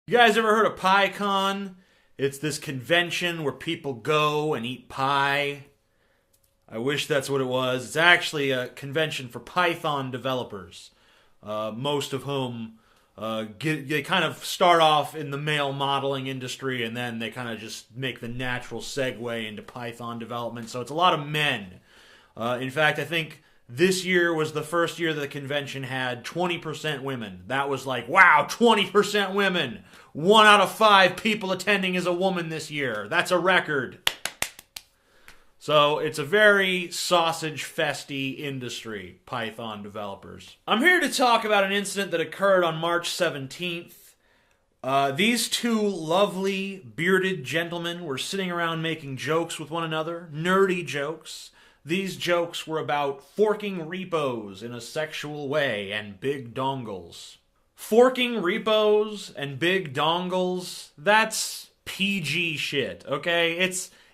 You guys ever heard of PyCon? It's this convention where people go and eat pie. I wish that's what it was. It's actually a convention for Python developers, most of whom they kind of start off in the male modeling industry and then they kind of just make the natural segue into Python development. So it's a lot of men. In fact, I think this year was the first year that the convention had 20% women. That was like, wow, 20% women. 1 out of 5 people attending is a woman this year. That's a record. So it's a very sausage-festy industry, Python developers. I'm here to talk about an incident that occurred on March 17th. These two lovely, bearded gentlemen were sitting around making jokes with one another, nerdy jokes. These jokes were about forking repos in a sexual way and big dongles. Forking repos and big dongles, that's PG shit, okay?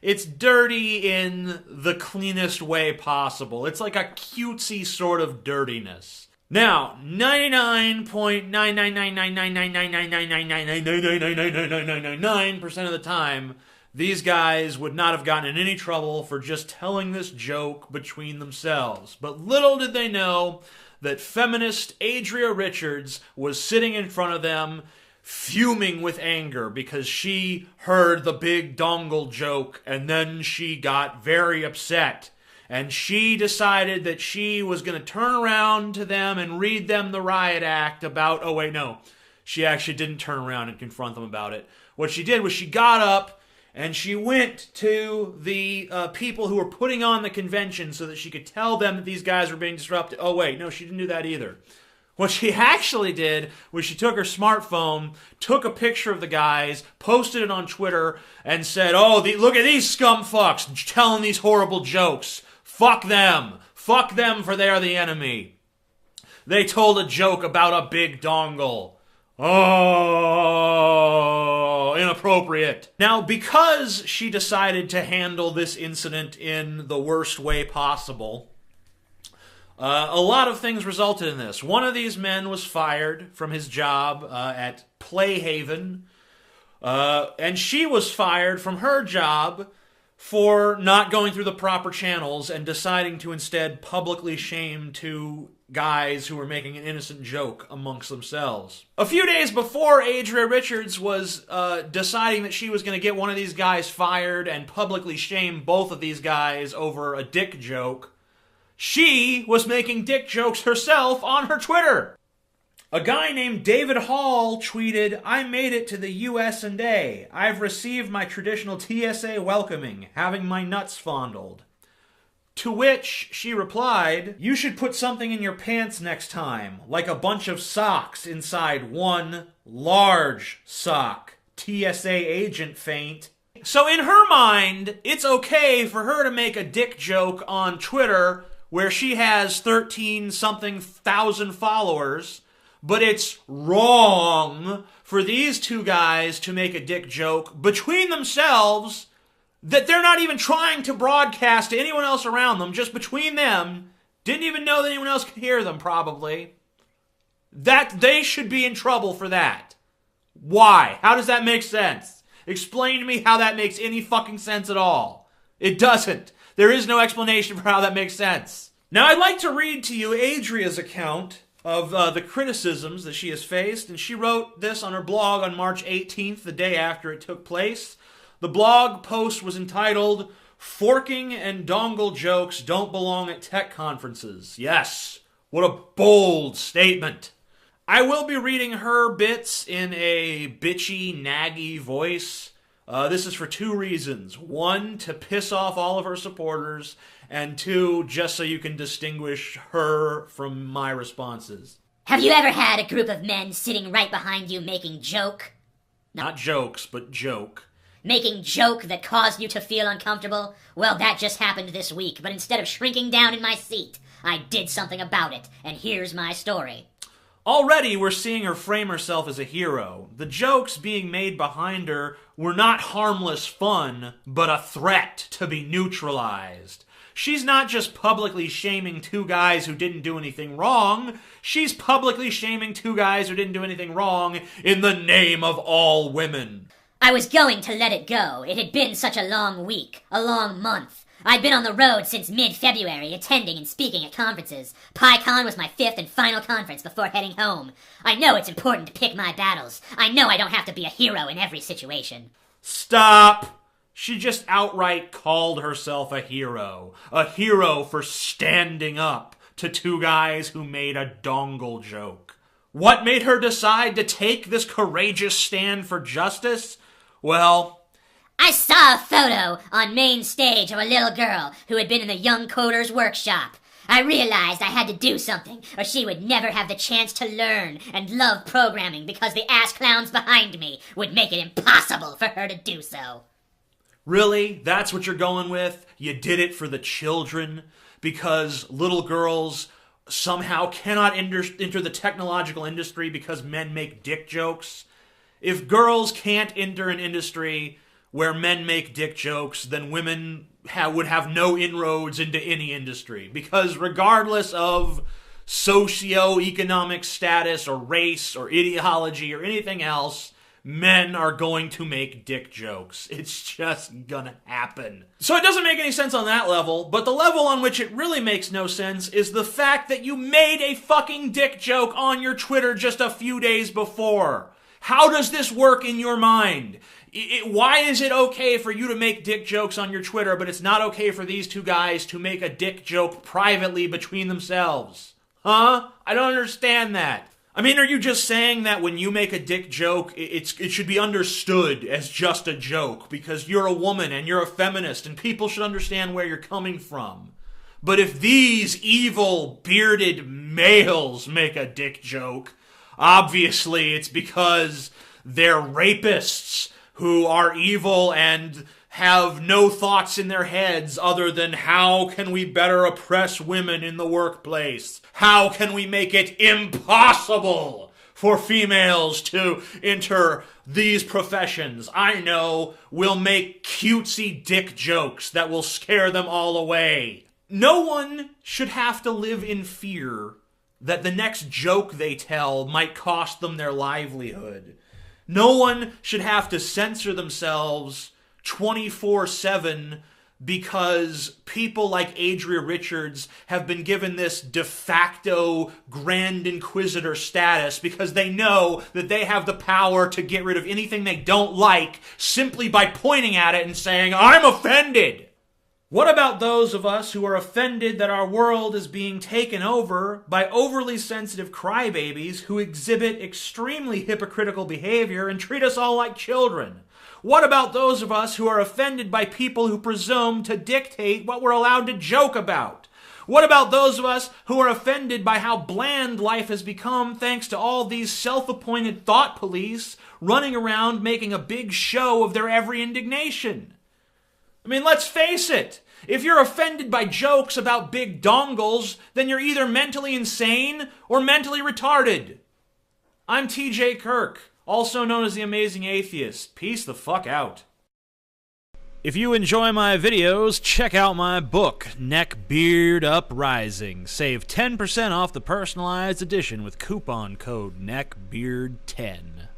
It's dirty in the cleanest way possible. It's like a cutesy sort of dirtiness. Now, 99.999999999999999% of the time, these guys would not have gotten in any trouble for just telling this joke between themselves. But little did they know that feminist Adria Richards was sitting in front of them fuming with anger because she heard the big dongle joke and then she got very upset. And she decided that she was going to turn around to them and read them the riot act about... Oh, wait, no. She actually didn't turn around and confront them about it. What she did was she got up and she went to the people who were putting on the convention so that she could tell them that these guys were being disrupted. Oh, wait, no, she didn't do that either. What she actually did was she took her smartphone, took a picture of the guys, posted it on Twitter, and said, look at these scum fucks telling these horrible jokes. Fuck them. Fuck them, for they are the enemy. They told a joke about a big dongle. Oh, inappropriate. Now, because she decided to handle this incident in the worst way possible, a lot of things resulted in this. One of these men was fired from his job at Playhaven, and she was fired from her job for not going through the proper channels and deciding to instead publicly shame two guys who were making an innocent joke amongst themselves. A few days before Adria Richards was deciding that she was going to get one of these guys fired and publicly shame both of these guys over a dick joke, she was making dick jokes herself on her Twitter. A guy named David Hall tweeted, "I made it to the US&A. I've received my traditional TSA welcoming, having my nuts fondled." To which she replied, "You should put something in your pants next time, like a bunch of socks inside one large sock. TSA agent faint." So in her mind, it's okay for her to make a dick joke on Twitter where she has 13-something thousand followers, but it's wrong for these two guys to make a dick joke between themselves that they're not even trying to broadcast to anyone else around them, just between them. Didn't even know that anyone else could hear them, probably. That they should be in trouble for that. Why? How does that make sense? Explain to me how that makes any fucking sense at all. It doesn't. There is no explanation for how that makes sense. Now, I'd like to read to you Adria's account of the criticisms that she has faced, and she wrote this on her blog on March 18th, the day after it took place. The blog post was entitled, "Forking and Dongle Jokes Don't Belong at Tech Conferences." Yes, what a bold statement. I will be reading her bits in a bitchy, naggy voice. This is for two reasons. One, to piss off all of her supporters, and two, just so you can distinguish her from my responses. Have you ever had a group of men sitting right behind you making joke? Not jokes, but joke. Making joke that caused you to feel uncomfortable? Well, that just happened this week, but instead of shrinking down in my seat, I did something about it, and here's my story. Already, we're seeing her frame herself as a hero. The jokes being made behind her were not harmless fun, but a threat to be neutralized. She's not just publicly shaming two guys who didn't do anything wrong. She's publicly shaming two guys who didn't do anything wrong in the name of all women. I was going to let it go. It had been such a long week, a long month. I'd been on the road since mid-February, attending and speaking at conferences. PyCon was my 5th and final conference before heading home. I know it's important to pick my battles. I know I don't have to be a hero in every situation. Stop! She just outright called herself a hero. A hero for standing up to two guys who made a dongle joke. What made her decide to take this courageous stand for justice? Well, I saw a photo on main stage of a little girl who had been in the Young Coders workshop. I realized I had to do something, or she would never have the chance to learn and love programming because the ass clowns behind me would make it impossible for her to do so. really? That's what you're going with? You did it for the children? Because little girls somehow cannot enter the technological industry because men make dick jokes? If girls can't enter an industry where men make dick jokes, then women would have no inroads into any industry. Because regardless of socioeconomic status or race or ideology or anything else, men are going to make dick jokes. It's just gonna happen. So it doesn't make any sense on that level, but the level on which it really makes no sense is the fact that you made a fucking dick joke on your Twitter just a few days before. How does this work in your mind? Why is it okay for you to make dick jokes on your Twitter, but it's not okay for these two guys to make a dick joke privately between themselves? Huh? I don't understand that. I mean, are you just saying that when you make a dick joke, it should be understood as just a joke because you're a woman and you're a feminist and people should understand where you're coming from? But if these evil, bearded males make a dick joke, obviously it's because they're rapists who are evil and have no thoughts in their heads other than how can we better oppress women in the workplace? How can we make it impossible for females to enter these professions? I know, we'll make cutesy dick jokes that will scare them all away. No one should have to live in fear that the next joke they tell might cost them their livelihood. No one should have to censor themselves 24/7 because people like Adria Richards have been given this de facto Grand Inquisitor status because they know that they have the power to get rid of anything they don't like simply by pointing at it and saying, "I'm offended." What about those of us who are offended that our world is being taken over by overly sensitive crybabies who exhibit extremely hypocritical behavior and treat us all like children? What about those of us who are offended by people who presume to dictate what we're allowed to joke about? What about those of us who are offended by how bland life has become thanks to all these self-appointed thought police running around making a big show of their every indignation? I mean, let's face it. If you're offended by jokes about big dongles, then you're either mentally insane or mentally retarded. I'm TJ Kirk, also known as the Amazing Atheist. Peace the fuck out. If you enjoy my videos, check out my book, Neckbeard Uprising. Save 10% off the personalized edition with coupon code NECKBEARD10.